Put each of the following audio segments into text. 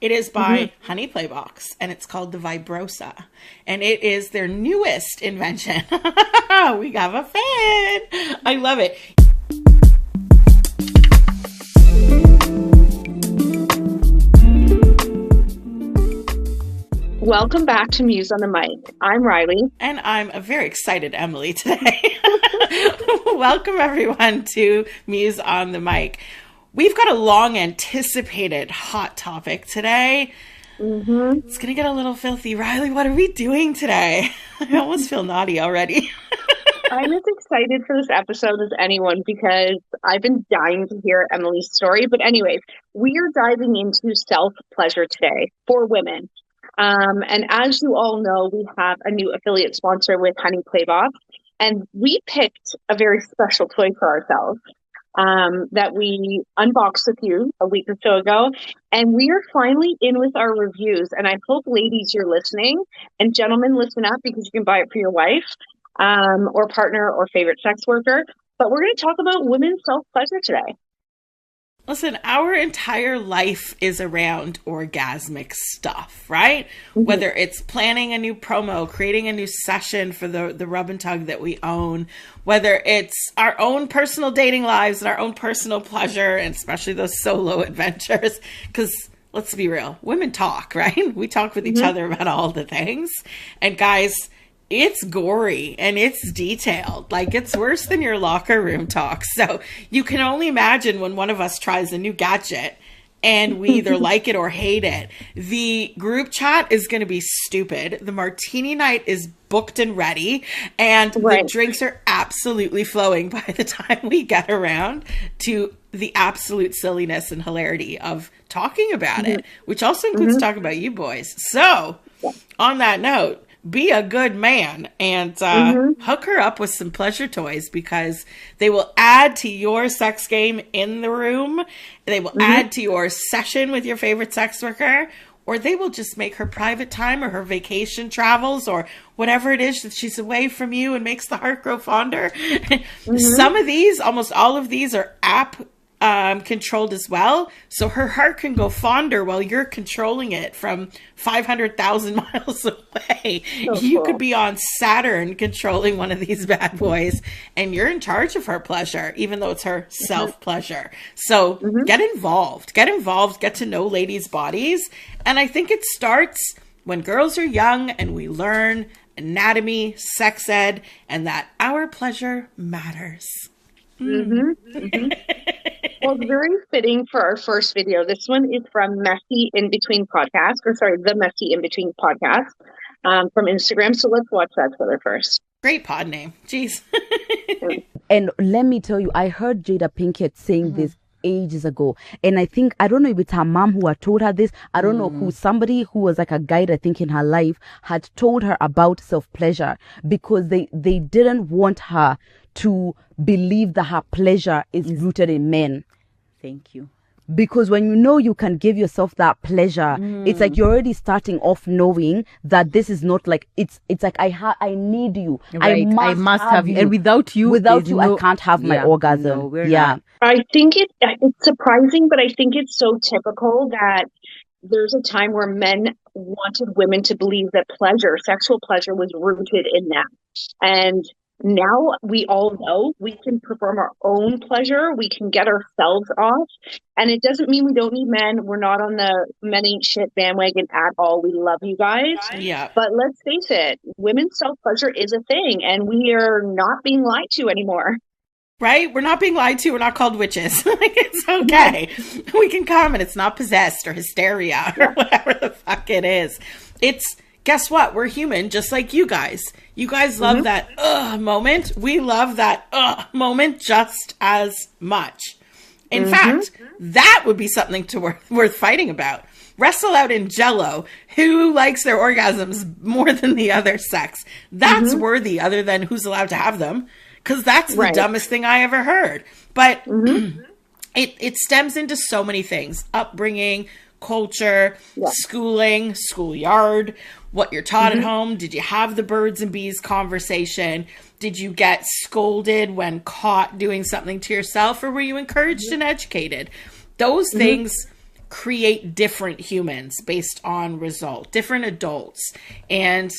It is by Honey Playbox, and it's called the Vibrosa, and it is their newest invention. We have a fan. I love it. Welcome back to Muse on the Mic. I'm Riley. And I'm a very excited Emily today. Welcome everyone to Muse on the Mic. We've got a long anticipated hot topic today. It's going to get a little filthy. Riley, what are we doing today? I almost feel naughty already. I'm as excited for this episode as anyone because I've been dying to hear Emily's story. But anyways, we are diving into self-pleasure today for women. And as you all know, we have a new affiliate sponsor with Honey Playbox, and we picked a very special toy for ourselves that we unboxed with you a week or so ago. And we are finally in with our reviews. And I hope, ladies, you're listening, and gentlemen, listen up because you can buy it for your wife or partner or favorite sex worker. But we're going to talk about women's self-pleasure today. Listen, our entire life is around orgasmic stuff, right? Whether it's planning a new promo, creating a new session for the rub and tug that we own, whether it's our own personal dating lives and our own personal pleasure, and especially those solo adventures, because let's be real, women talk, right? We talk with each other about all the things. And guys, it's gory and it's detailed. Like, it's worse than your locker room talk. So you can only imagine when one of us tries a new gadget and we either like it or hate it. The group chat is going to be stupid. The martini night is booked and ready. And the drinks are absolutely flowing by the time we get around to the absolute silliness and hilarity of talking about it, which also includes talking about you boys. So on that note, be a good man and hook her up with some pleasure toys, because they will add to your sex game in the room. They will add to your session with your favorite sex worker, or they will just make her private time or her vacation travels or whatever it is that she's away from you and makes the heart grow fonder. Some of these, almost all of these, are app controlled as well. So her heart can go fonder while you're controlling it from 500,000 miles away. You could be on Saturn controlling one of these bad boys, and you're in charge of her pleasure, even though it's her self-pleasure. So get involved, get to know ladies' bodies. And I think it starts when girls are young and we learn anatomy, sex ed, and that our pleasure matters. Well, it's very fitting for our first video. This one is from Messy In Between Podcast, the Messy In Between Podcast from Instagram. So let's watch that together first. Great pod name. Jeez. And let me tell you, I heard Jada Pinkett saying this ages ago, and I don't know if it's her mom who had told her this. I don't know who. Somebody who was like a guide, I think, in her life had told her about self-pleasure, because they didn't want her to believe that her pleasure is rooted in men. Thank you. Because when you know you can give yourself that pleasure, it's like you're already starting off knowing that this is not like, it's like I need you. Right. I must have you. And without you, I can't have my orgasm. No, we're not. I think it's surprising, but I think it's so typical that there's a time where men wanted women to believe that sexual pleasure was rooted in them. And now we all know we can perform our own pleasure. We can get ourselves off. And it doesn't mean we don't need men. We're not on the men ain't shit bandwagon at all. We love you guys. Yeah. But let's face it, women's self-pleasure is a thing, and we are not being lied to anymore. Right? We're not being lied to. We're not called witches. Like, it's okay. We can come and it's not possessed or hysteria or whatever the fuck it is. Guess what? We're human, just like you guys. You guys love that moment. We love that moment just as much. In fact, that would be something worth fighting about. Wrestle out in Jello who likes their orgasms more than the other sex. That's worthy, other than who's allowed to have them, because that's the dumbest thing I ever heard. But it stems into so many things: upbringing, culture, schooling, schoolyard, what you're taught at home. Did you have the birds and bees conversation? Did you get scolded when caught doing something to yourself, or were you encouraged and educated? Those things create different humans based on result, different adults. And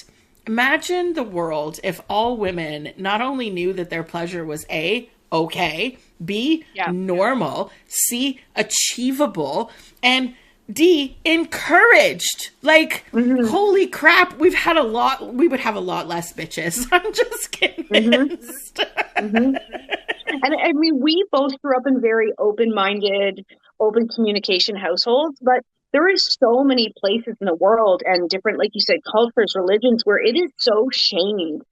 imagine the world if all women not only knew that their pleasure was A, okay, B, normal, C, achievable, and D, encouraged. Like, holy crap, we would have a lot less bitches. I'm just convinced. And I mean, we both grew up in very open-minded, open communication households, but there is so many places in the world and different, like you said, cultures, religions, where it is so shamed.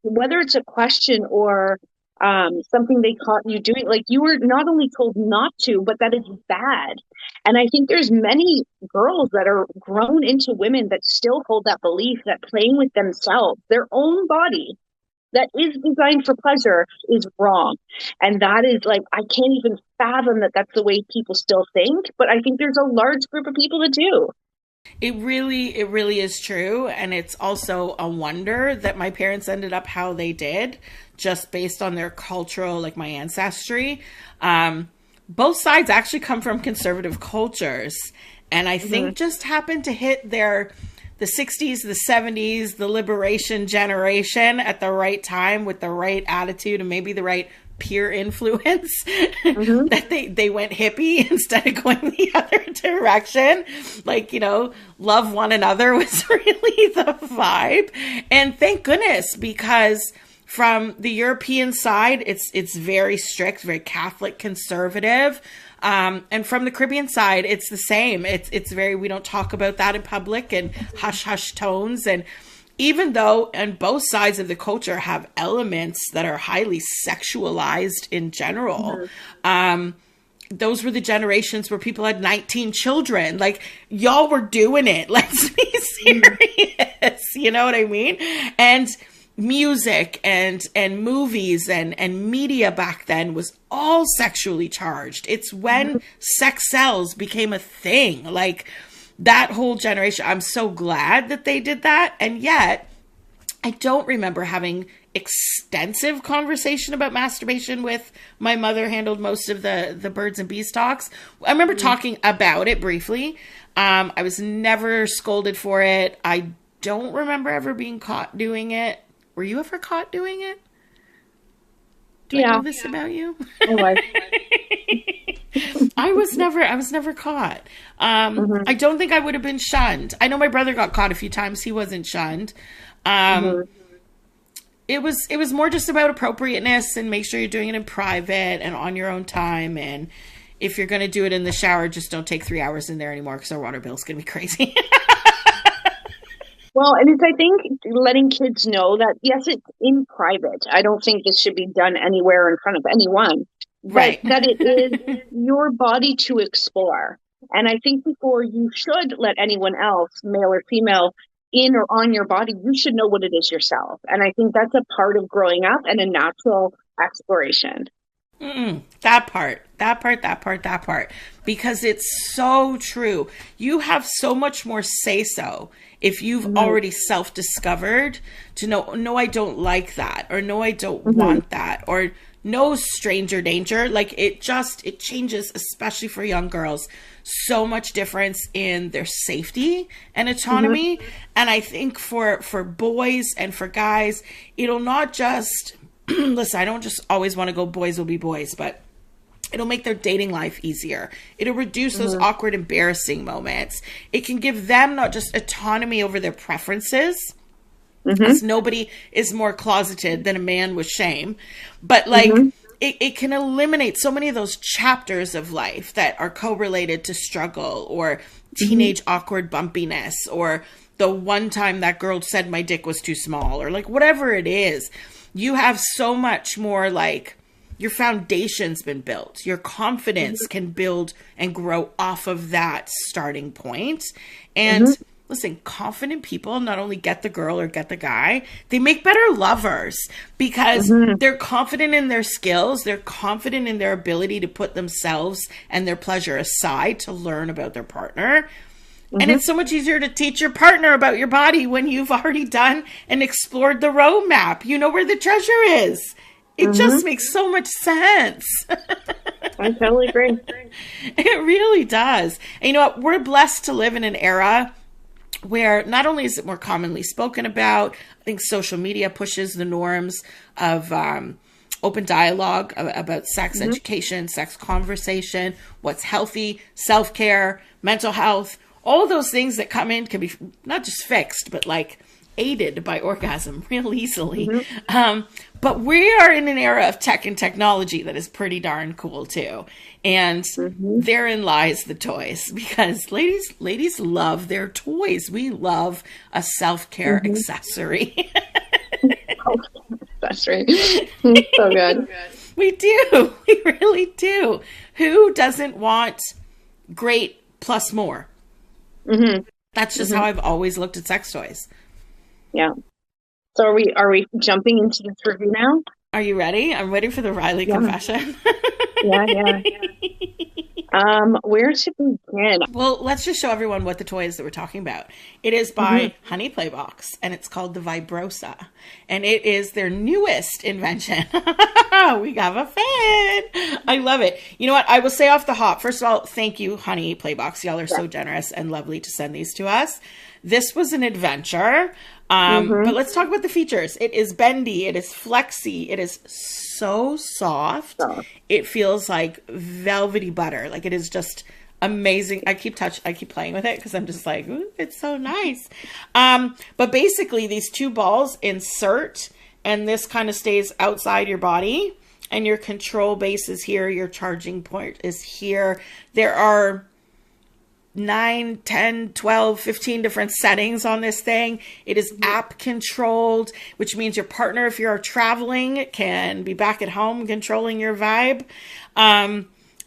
Whether it's a question or something they caught you doing, like you were not only told not to, but that it's bad. And I think there's many girls that are grown into women that still hold that belief that playing with themselves, their own body, that is designed for pleasure is wrong. And that is like, I can't even fathom that that's the way people still think. But I think there's a large group of people that do. It really is true. And it's also a wonder that my parents ended up how they did, just based on their cultural, like my ancestry. Both sides actually come from conservative cultures. And I think just happened to hit the 60s, the 70s, the liberation generation at the right time with the right attitude and maybe the right peer influence that they went hippie instead of going the other direction. Like, love one another was really the vibe. And thank goodness, because from the European side, it's very strict, very Catholic, conservative. And from the Caribbean side, it's the same. It's very, we don't talk about that in public and hush hush tones. And even though on both sides of the culture have elements that are highly sexualized in general, those were the generations where people had 19 children. Like, y'all were doing it. Let's be serious. You know what I mean? And music and movies and media back then was all sexually charged. It's when sex sells became a thing. Like, that whole generation, I'm so glad that they did that. And yet I don't remember having extensive conversation about masturbation with my mother. Handled most of the birds and bees talks. I remember talking about it briefly. I was never scolded for it. I don't remember ever being caught doing it. Were you ever caught doing it? Do I know this about you? I was never caught. I don't think I would have been shunned. I know my brother got caught a few times. He wasn't shunned. It was more just about appropriateness and make sure you're doing it in private and on your own time. And if you're going to do it in the shower, just don't take 3 hours in there anymore because our water bill's going to be crazy. Well, and it's, I think, letting kids know that, yes, it's in private. I don't think this should be done anywhere in front of anyone. Right. That it is your body to explore. And I think before you should let anyone else, male or female, in or on your body, you should know what it is yourself. And I think that's a part of growing up and a natural exploration. That part. Because it's so true. You have so much more say-so if you've already self-discovered to know, no, I don't like that, or no, I don't want that, or no, stranger danger. Like, it changes, especially for young girls, so much difference in their safety and autonomy. And I think for boys and for guys, it'll not just, listen, I don't just always want to go boys will be boys, but it'll make their dating life easier. It'll reduce those awkward, embarrassing moments. It can give them not just autonomy over their preferences, because nobody is more closeted than a man with shame, but like, it can eliminate so many of those chapters of life that are correlated to struggle or teenage awkward bumpiness, or the one time that girl said my dick was too small, or like whatever it is. You have so much more, like, your foundation's been built. Your confidence can build and grow off of that starting point. And listen, confident people not only get the girl or get the guy, they make better lovers because they're confident in their skills. They're confident in their ability to put themselves and their pleasure aside to learn about their partner. And it's so much easier to teach your partner about your body when you've already done and explored the roadmap. You know where the treasure is. It just makes so much sense. I totally agree. It really does. And you know what? We're blessed to live in an era where not only is it more commonly spoken about, I think social media pushes the norms of open dialogue about sex education, sex conversation, what's healthy, self-care, mental health, all those things that come in can be not just fixed, but like aided by orgasm real easily. But we are in an era of tech and technology that is pretty darn cool too. And therein lies the toys, because ladies love their toys. We love a self-care accessory. Accessory. So good. We do. We really do. Who doesn't want great plus more? That's just how I've always looked at sex toys. Yeah. So are we jumping into this review now? Are you ready? I'm ready for the Riley confession. Yeah. Where to begin? Well, let's just show everyone what the toy is that we're talking about. It is by Honey Playbox, and it's called the Vibrosa, and it is their newest invention. We have a fan. I love it. You know what? I will say off the hop. First of all, thank you, Honey Playbox. Y'all are so generous and lovely to send these to us. This was an adventure. But let's talk about the features. It is bendy. It is flexy. It is so soft. It feels like velvety butter. Like, it is just amazing. I keep playing with it because I'm just like, ooh, it's so nice. But basically these two balls insert, and this kind of stays outside your body, and your control base is here. Your charging point is here. There are 9, 10, 12, 15 different settings on this thing. It is app controlled, which means your partner, if you're traveling, can be back at home controlling your vibe.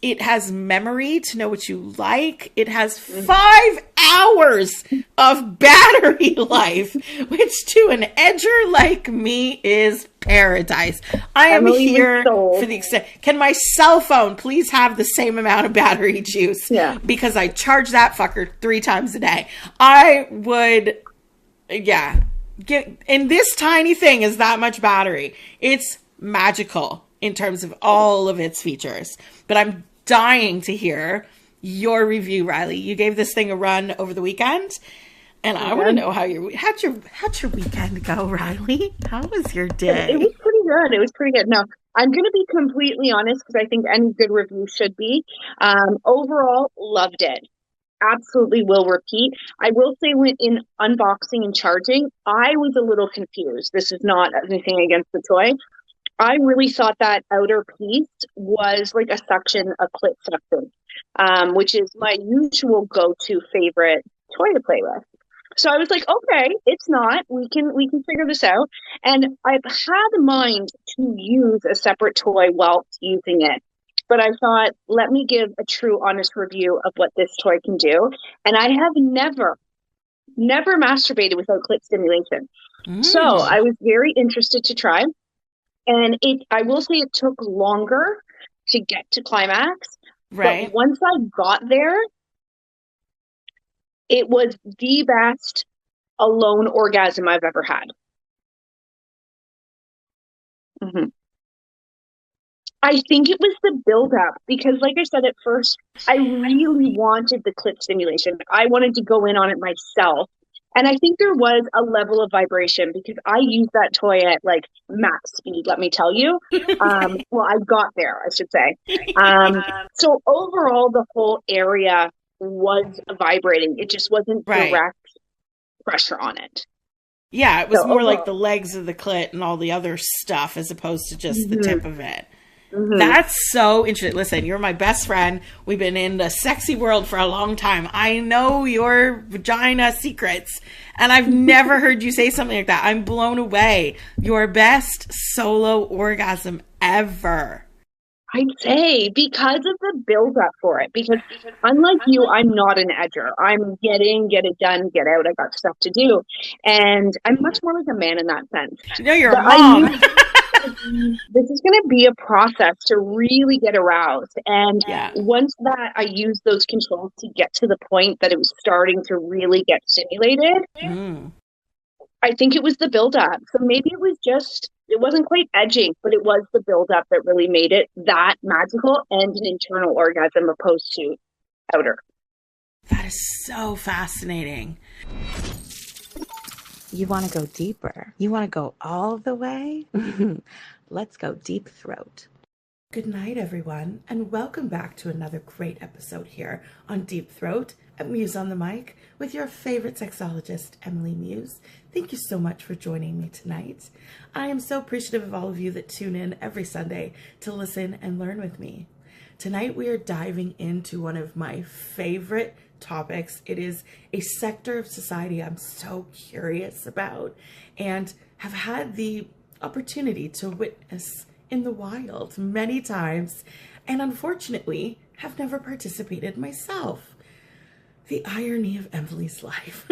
It has memory to know what you like. It has 5 hours of battery life, which to an edger like me is paradise. I am here for the extent. Can my cell phone please have the same amount of battery juice? Yeah. Because I charge that fucker 3 times a day. I would, and this tiny thing is that much battery. It's magical in terms of all of its features. But I'm dying to hear your review, Riley. You gave this thing a run over the weekend, and I want to know how'd your weekend go, Riley? How was your day? It was pretty good. No, I'm going to be completely honest, because I think any good review should be. Overall, loved it. Absolutely will repeat. I will say, when in unboxing and charging, I was a little confused. This is not anything against the toy. I really thought that outer piece was like a clit suction, which is my usual go-to favorite toy to play with. So I was like, okay, it's not. We can figure this out. And I've had in mind to use a separate toy while using it. But I thought, let me give a true, honest review of what this toy can do. And I have never masturbated without clit stimulation. So I was very interested to try. And I will say it took longer to get to climax. Right. But once I got there, it was the best alone orgasm I've ever had. I think it was the build-up, because like I said at first, I really wanted the clit stimulation. I wanted to go in on it myself. And I think there was a level of vibration, because I used that toy at like max speed, let me tell you. Well, I got there, I should say. So overall, the whole area was vibrating. It just wasn't direct pressure on it. Yeah, it was more like the legs of the clit and all the other stuff, as opposed to just the tip of it. That's so interesting. Listen, you're my best friend. We've been in the sexy world for a long time. I know your vagina secrets, and I've never heard you say something like that. I'm blown away. Your best solo orgasm ever. I'd say because of the build up for it. Because unlike you, I'm not an edger. I'm get it done, get out. I got stuff to do. And I'm much more like a man in that sense. You know, you're a mom. This is going to be a process to really get aroused. And once that I used those controls to get to the point that it was starting to really get stimulated, I think it was the build up. So maybe it was just It wasn't quite edging, but it was the buildup that really made it that magical and an internal orgasm opposed to outer. That is so fascinating. You want to go deeper? You want to go all the way? Let's go deep throat. Good night, everyone, and welcome back to another great episode here on Deep Throat at Muse on the Mic with your favorite sexologist, Emily Muse. Thank you so much for joining me tonight. I am so appreciative of all of you that tune in every Sunday to listen and learn with me. Tonight we are diving into one of my favorite topics. It is a sector of society I'm so curious about and have had the opportunity to witness in the wild many times, and unfortunately have never participated myself. The irony of Emily's life.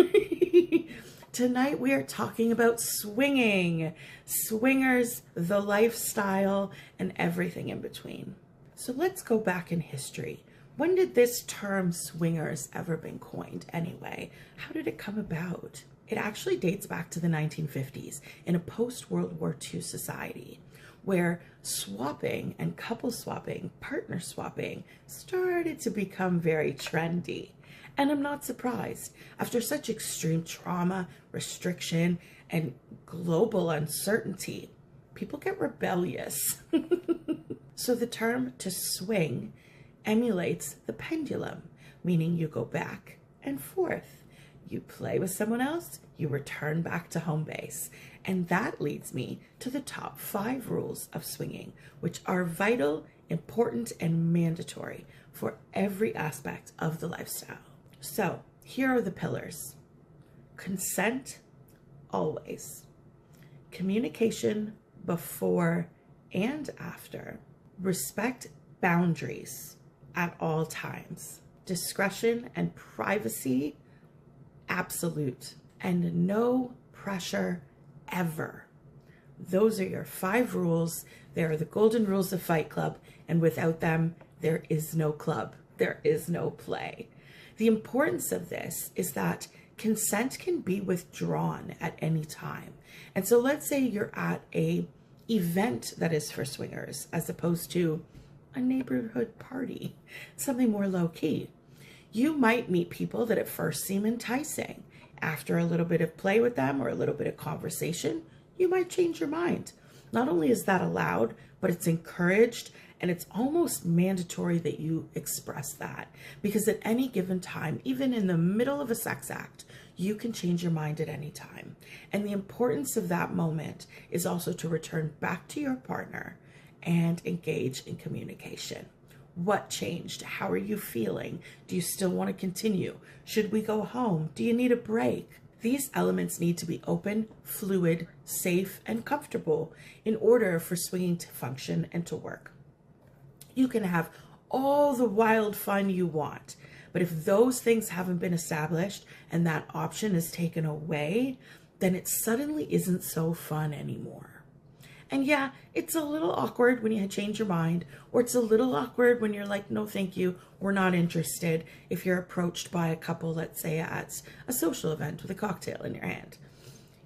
Tonight we are talking about swinging, swingers, the lifestyle, and everything in between. So let's go back in history. When did this term swingers ever been coined anyway? How did it come about? It actually dates back to the 1950s in a post-World War II society, where swapping and couple swapping, partner swapping started to become very trendy. And I'm not surprised. After such extreme trauma, restriction, and global uncertainty, people get rebellious. So the term to swing emulates the pendulum, meaning you go back and forth. You play with someone else, you return back to home base. And that leads me to the top 5 rules of swinging, which are vital, important, and mandatory for every aspect of the lifestyle. So here are the pillars. Consent, always. Communication before and after. Respect boundaries at all times. Discretion and privacy, absolute. And no pressure ever. Those are your 5 rules. They are the golden rules of Fight Club, and without them, there is no club. There is no play. The importance of this is that consent can be withdrawn at any time. And so let's say you're at a event that is for swingers as opposed to a neighborhood party, something more low-key. You might meet people that at first seem enticing. After a little bit of play with them or a little bit of conversation, you might change your mind. Not only is that allowed, but it's encouraged, and it's almost mandatory that you express that, because at any given time, even in the middle of a sex act, you can change your mind at any time. And the importance of that moment is also to return back to your partner and engage in communication. What changed? How are you feeling? Do you still want to continue? Should we go home? Do you need a break? These elements need to be open, fluid, safe, and comfortable in order for swinging to function and to work. You can have all the wild fun you want, but if those things haven't been established and that option is taken away, then it suddenly isn't so fun anymore. And yeah, it's a little awkward when you change your mind, or it's a little awkward when you're like, no, thank you, we're not interested, if you're approached by a couple, let's say at a social event with a cocktail in your hand.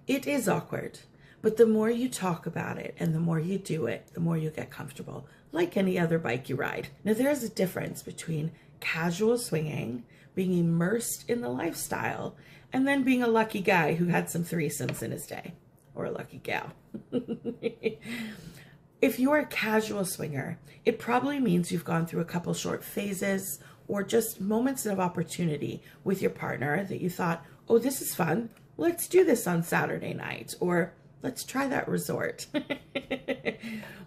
It is awkward, but the more you talk about it and the more you do it, the more you get comfortable, like any other bike you ride. Now, there's a difference between casual swinging, being immersed in the lifestyle, and then being a lucky guy who had some threesomes in his day, or a lucky gal. If you're a casual swinger, it probably means you've gone through a couple short phases or just moments of opportunity with your partner that you thought, oh, this is fun. Let's do this on Saturday night, or let's try that resort.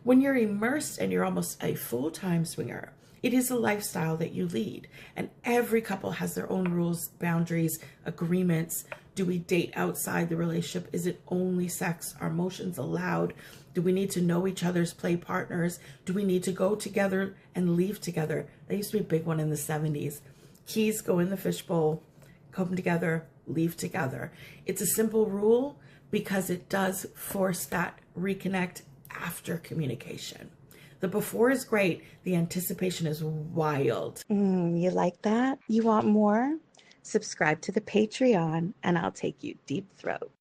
When you're immersed and you're almost a full-time swinger, it is a lifestyle that you lead, and every couple has their own rules, boundaries, agreements. Do we date outside the relationship? Is it only sex? Are emotions allowed? Do we need to know each other's play partners? Do we need to go together and leave together? That used to be a big one in the 70s. Keys go in the fishbowl, come together, leave together. It's a simple rule because it does force that reconnect after communication. The before is great. The anticipation is wild. You like that? You want more? Subscribe to the Patreon and I'll take you deep throat.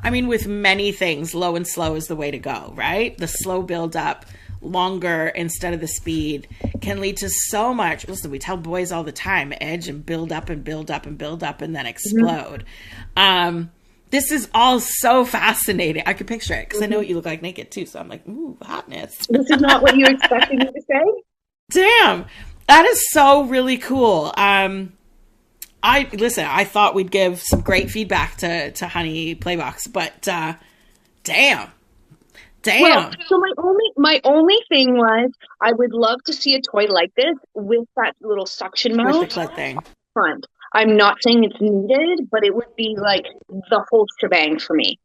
I mean, with many things, low and slow is the way to go, right? The slow build up, longer instead of the speed, can lead to so much. Listen, we tell boys all the time, edge and build up and build up and build up and then explode. This is all so fascinating. I could picture it because I know what you look like naked too. So I'm like, ooh, hotness. This is not what you expected me to say? Damn. That is so really cool. I thought we'd give some great feedback to Honey Playbox, but damn. Well, so my only thing was I would love to see a toy like this with that little suction mouth with the clit thing front. I'm not saying it's needed, but it would be like the whole shebang for me.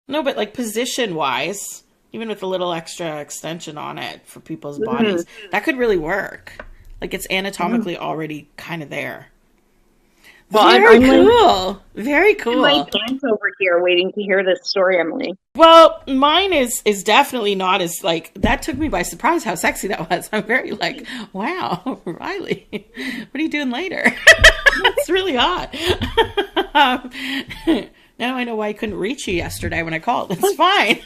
No, but like position wise, even with a little extra extension on it for people's bodies, that could really work. Like it's anatomically already kind of there. Well, Very cool. Very cool. My pants over here waiting to hear this story, Emily. Well, mine is definitely not as like, that took me by surprise how sexy that was. I'm very like, wow, Riley, what are you doing later? It's really hot. Now I know why I couldn't reach you yesterday when I called. It's fine.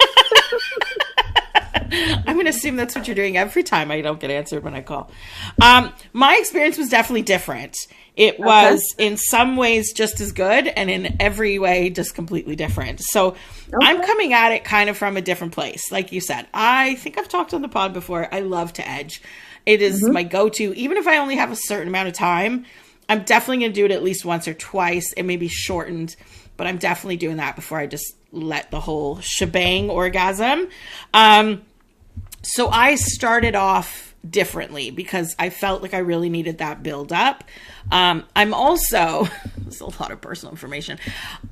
I'm going to assume that's what you're doing every time I don't get answered when I call. My experience was definitely different. It was in some ways just as good and in every way just completely different. So I'm coming at it kind of from a different place. Like you said, I think I've talked on the pod before. I love to edge. It is my go-to. Even if I only have a certain amount of time, I'm definitely going to do it at least once or twice. It may be shortened, but I'm definitely doing that before I just let the whole shebang orgasm. So I started off differently because I felt like I really needed that build up. I'm also, this is a lot of personal information.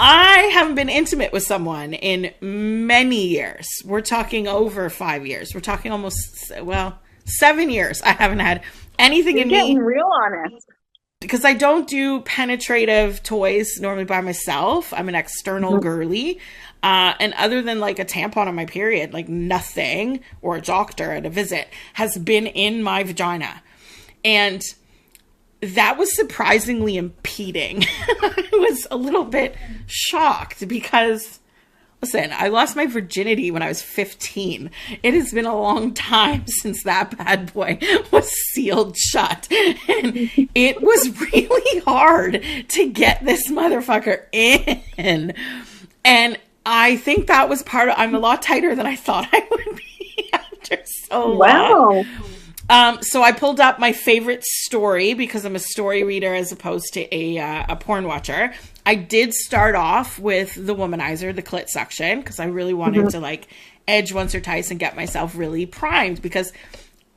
I haven't been intimate with someone in many years. We're talking over 5 years. We're talking almost, 7 years. I haven't had anything in me. You're getting real honest. Because I don't do penetrative toys normally by myself. I'm an external girly. And other than like a tampon on my period, like nothing, or a doctor at a visit, has been in my vagina. And that was surprisingly impeding. I was a little bit shocked because, listen, I lost my virginity when I was 15. It has been a long time since that bad boy was sealed shut. And it was really hard to get this motherfucker in. And I think that was part of, I'm a lot tighter than I thought I would be after so long. Wow. So I pulled up my favorite story because I'm a story reader as opposed to a porn watcher. I did start off with the womanizer, the clit suction, because I really wanted to like edge once or twice and get myself really primed because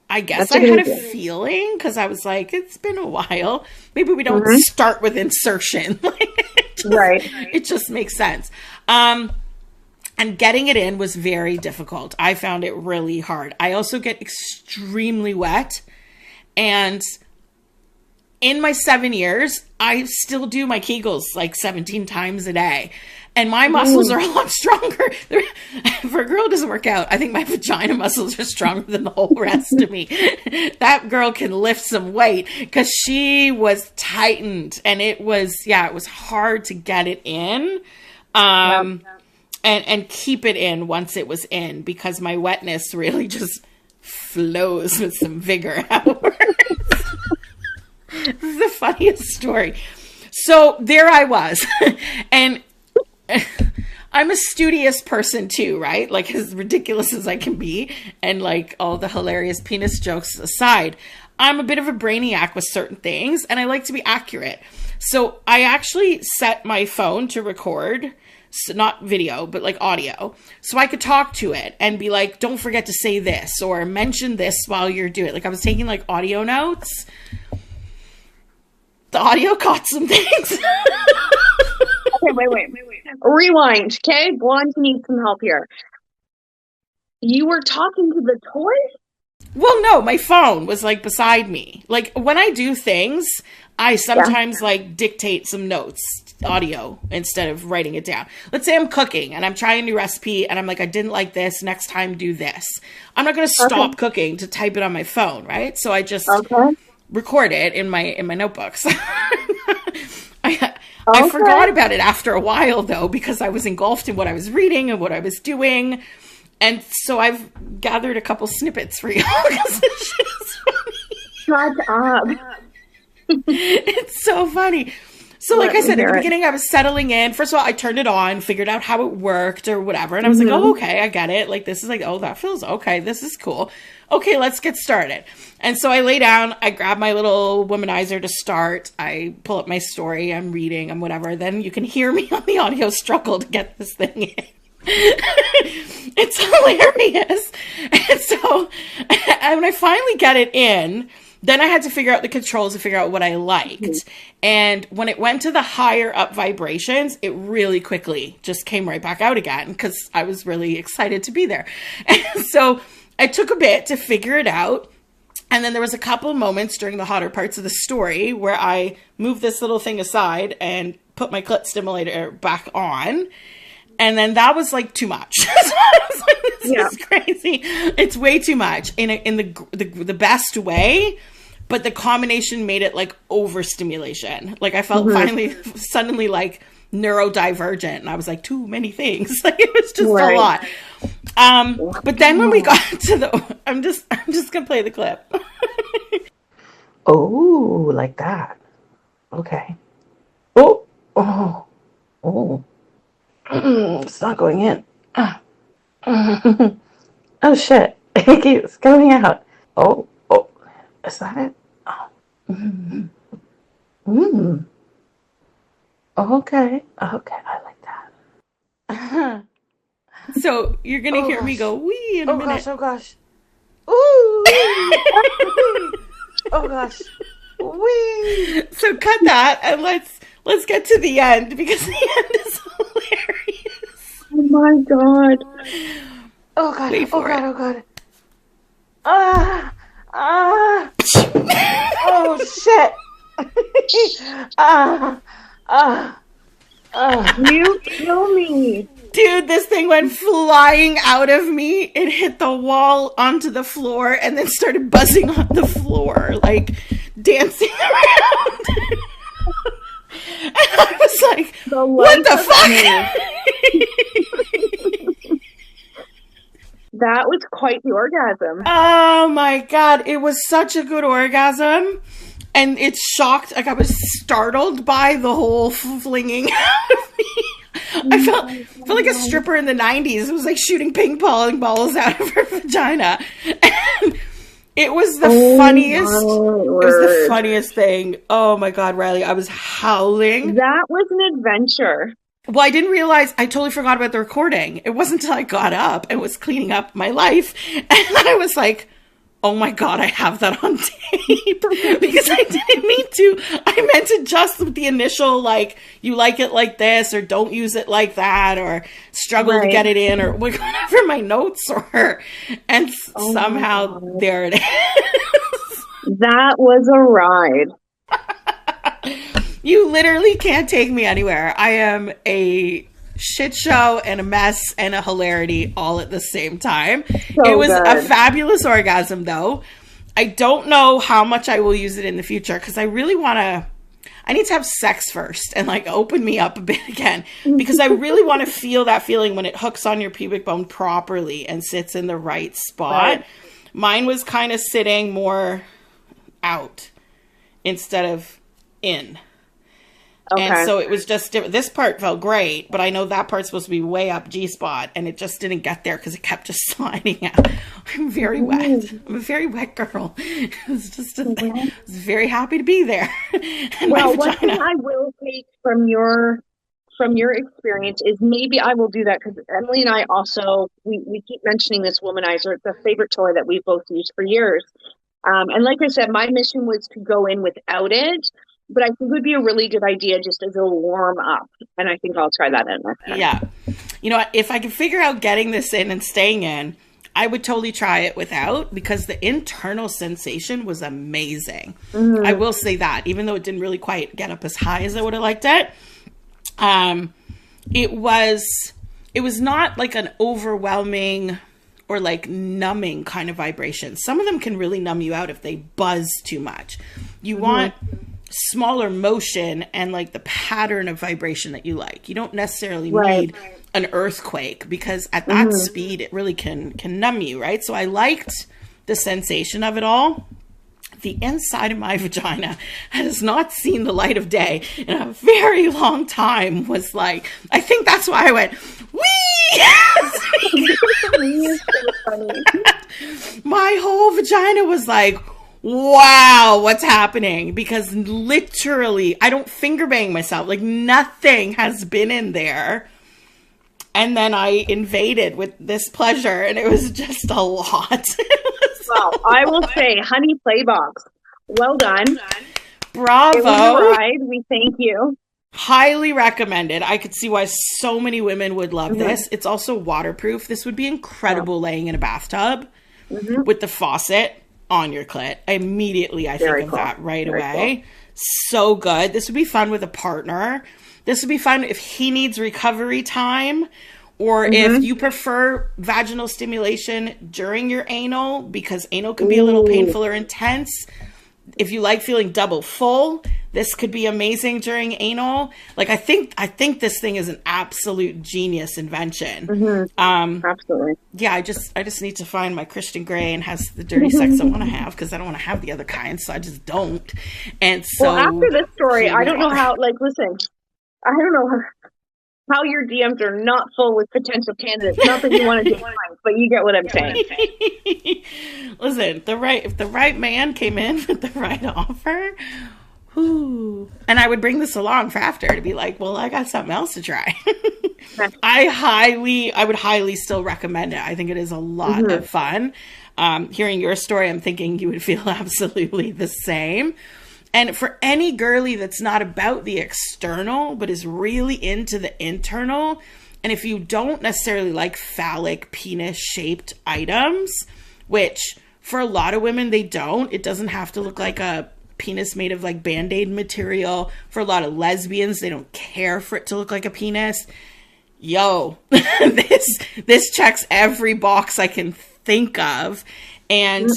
I guess I had a feeling because I was like, it's been a while. Maybe we don't start with insertion. It just makes sense. And getting it in was very difficult. I found it really hard. I also get extremely wet. And in my 7 years, I still do my Kegels like 17 times a day. And my muscles are a lot stronger. For a girl, it doesn't work out. I think my vagina muscles are stronger than the whole rest of me. That girl can lift some weight because she was tightened. And it was hard to get it in. And keep it in once it was in because my wetness really just flows with some vigor outwards. This is the funniest story. So there I was. And I'm a studious person too, right? Like as ridiculous as I can be. And like all the hilarious penis jokes aside, I'm a bit of a brainiac with certain things and I like to be accurate. So I actually set my phone to record. So not video, but like audio. So I could talk to it and be like, don't forget to say this or mention this while you're doing it. Like I was taking like audio notes. The audio caught some things. Okay, wait. Rewind, okay? Blonde needs some help here. You were talking to the toy? Well, no, my phone was like beside me. Like when I do things, I sometimes like dictate some notes, audio, instead of writing it down. Let's say I'm cooking and I'm trying a new recipe and I'm like, I didn't like this. Next time, do this. I'm not going to stop cooking to type it on my phone, right? So I just record it in my notebooks. I forgot about it after a while, though, because I was engulfed in what I was reading and what I was doing. And so I've gathered a couple snippets for you because this shit is funny. Shut up. It's so funny. So like I said, at the beginning, I was settling in. First of all, I turned it on, figured out how it worked or whatever. And I was like, oh, okay, I get it. Like, this is like, oh, that feels okay. This is cool. Okay, let's get started. And so I lay down, I grab my little womanizer to start. I pull up my story. I'm reading, I'm whatever. Then you can hear me on the audio struggle to get this thing in. It's hilarious. And so when I finally get it in, then I had to figure out the controls to figure out what I liked. And when it went to the higher up vibrations, it really quickly just came right back out again because I was really excited to be there. And so I took a bit to figure it out. And then there was a couple of moments during the hotter parts of the story where I moved this little thing aside and put my clit stimulator back on. And then that was like too much. So I was like, this is crazy. It's way too much in the best way. But the combination made it like overstimulation. Like I felt suddenly like neurodivergent. And I was like, too many things. Like it was just a lot. But then when we got to I'm just going to play the clip. Oh, like that. Okay. Oh. It's not going in. Oh shit. It keeps coming out. Oh. Is that it? Oh. Okay. I like that. So you're going to hear me go, wee in a minute. Oh gosh. Ooh. Oh gosh. Wee. So cut that and let's get to the end because the end is hilarious. Oh my god. Oh god. Oh god. Oh shit. You kill me. Dude, this thing went flying out of me. It hit the wall onto the floor and then started buzzing on the floor, like dancing around. And I was like, what the fuck? That was quite the orgasm. Oh my god, it was such a good orgasm. And it shocked, like I was startled by the whole flinging out of me. I felt like a stripper in the 90s. It was like shooting ping pong balls out of her vagina. And it was the funniest. It was the funniest thing. Oh my god, Riley, I was howling. That was an adventure. Well, I didn't realize, I totally forgot about the recording. It wasn't until I got up and was cleaning up my life. And I was like, oh my god, I have that on tape. Because I didn't mean to. I meant to just with the initial, like, you like it like this, or don't use it like that, or struggle to get it in, or whatever my notes were. And somehow, there it is. That was a ride. You literally can't take me anywhere. I am a shit show and a mess and a hilarity all at the same time. So it was a fabulous orgasm, though. I don't know how much I will use it in the future because I really want to. I need to have sex first and like open me up a bit again because I really want to feel that feeling when it hooks on your pubic bone properly and sits in the right spot. Right. Mine was kind of sitting more out instead of in. Okay. And so it was just, this part felt great, but I know that part's supposed to be way up G-spot, and it just didn't get there because it kept just sliding out. I'm very wet. I'm a very wet girl. It was just, I was very happy to be there. Well, one thing I will take from your experience is maybe I will do that because Emily and I also, we keep mentioning this womanizer. It's a favorite toy that we've both used for years. And like I said, my mission was to go in without it. But I think it would be a really good idea just as a warm up. And I think I'll try that in next time. Yeah. You know, if I can figure out getting this in and staying in, I would totally try it without because the internal sensation was amazing. Mm-hmm. I will say that, even though it didn't really quite get up as high as I would have liked it. It was not like an overwhelming or like numbing kind of vibration. Some of them can really numb you out if they buzz too much. You want smaller motion and like the pattern of vibration that you like. You don't necessarily need an earthquake, because at that speed it really can numb you, right? So I liked the sensation of it all. The inside of my vagina has not seen the light of day in a very long time. Was like, I think that's why I went, wee! My whole vagina was like, wow, what's happening? Because literally, I don't finger bang myself. Like, nothing has been in there. And then I invaded with this pleasure, and it was just a lot. Well, I will say, honey playbox, well done. Bravo. It was a ride. We thank you. Highly recommended. I could see why so many women would love this. It's also waterproof. This would be incredible laying in a bathtub with the faucet on your clit. Immediately, I think of that right away. So good. This would be fun with a partner. This would be fun if he needs recovery time, or if you prefer vaginal stimulation during your anal, because anal can be a little painful or intense. If you like feeling double full, this could be amazing during anal. Like, I think this thing is an absolute genius invention. Absolutely. Yeah, I just need to find my Christian Grey and has the dirty sex I want to have, because I don't want to have the other kind, so I just don't. And so, well, after this story, I don't know how. Like, listen, I don't know how your DMs are not full with potential candidates. Not that you want to do mine, but you get what I'm saying. Listen, if the right man came in with the right offer, whoo, and I would bring this along for after to be like, well, I got something else to try. I would highly still recommend it. I think it is a lot of fun. Hearing your story, I'm thinking you would feel absolutely the same. And for any girly that's not about the external, but is really into the internal, and if you don't necessarily like phallic penis-shaped items, which for a lot of women, they don't. It doesn't have to look like a penis made of like Band-Aid material. For a lot of lesbians, they don't care for it to look like a penis. Yo, this checks every box I can think of. And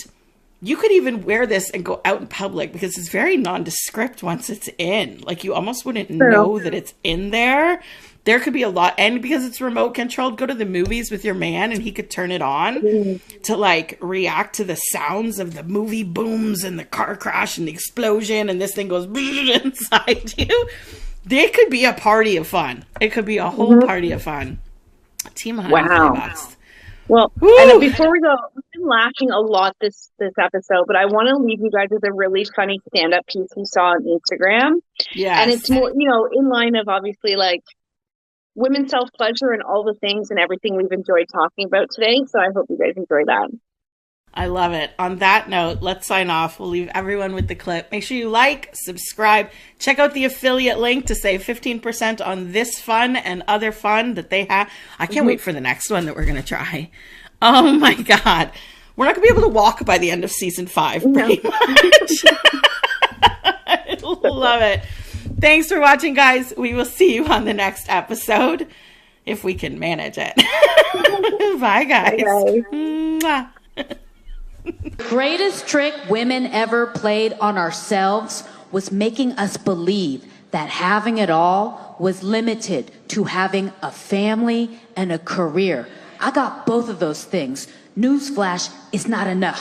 you could even wear this and go out in public, because it's very nondescript once it's in. Like, you almost wouldn't know that it's in there. There could be a lot. And because it's remote controlled, go to the movies with your man and he could turn it on to like react to the sounds of the movie booms and the car crash and the explosion, and this thing goes inside you. There could be a party of fun. It could be a whole party of fun. Team 100 bucks. Well, and before we go, we've been laughing a lot this episode, but I want to leave you guys with a really funny stand-up piece we saw on Instagram. Yeah. And it's more, in line of obviously like women's self-pleasure and all the things and everything we've enjoyed talking about today. So I hope you guys enjoy that. I love it. On that note, let's sign off. We'll leave everyone with the clip. Make sure you like, subscribe, check out the affiliate link to save 15% on this fun and other fun that they have. I can't wait for the next one that we're going to try. Oh my God. We're not going to be able to walk by the end of season 5, pretty much. I love it. Thanks for watching, guys. We will see you on the next episode, if we can manage it. Bye, guys. Bye. Greatest trick women ever played on ourselves was making us believe that having it all was limited to having a family and a career. I got both of those things. Newsflash, is not enough.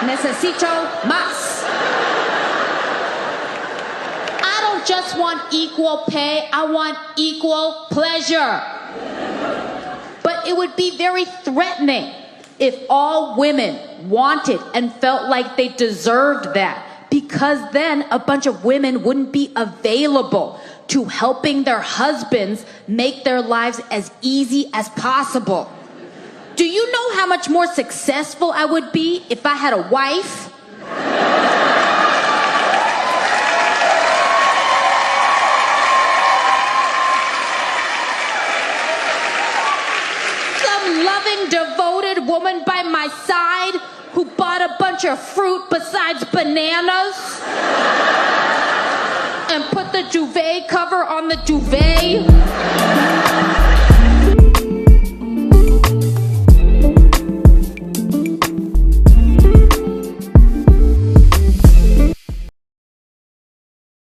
Necesito más. I don't just want equal pay, I want equal pleasure. But it would be very threatening if all women wanted and felt like they deserved that, because then a bunch of women wouldn't be available to helping their husbands make their lives as easy as possible. Do you know how much more successful I would be if I had a wife? Devoted woman by my side who bought a bunch of fruit besides bananas and put the duvet cover on the duvet.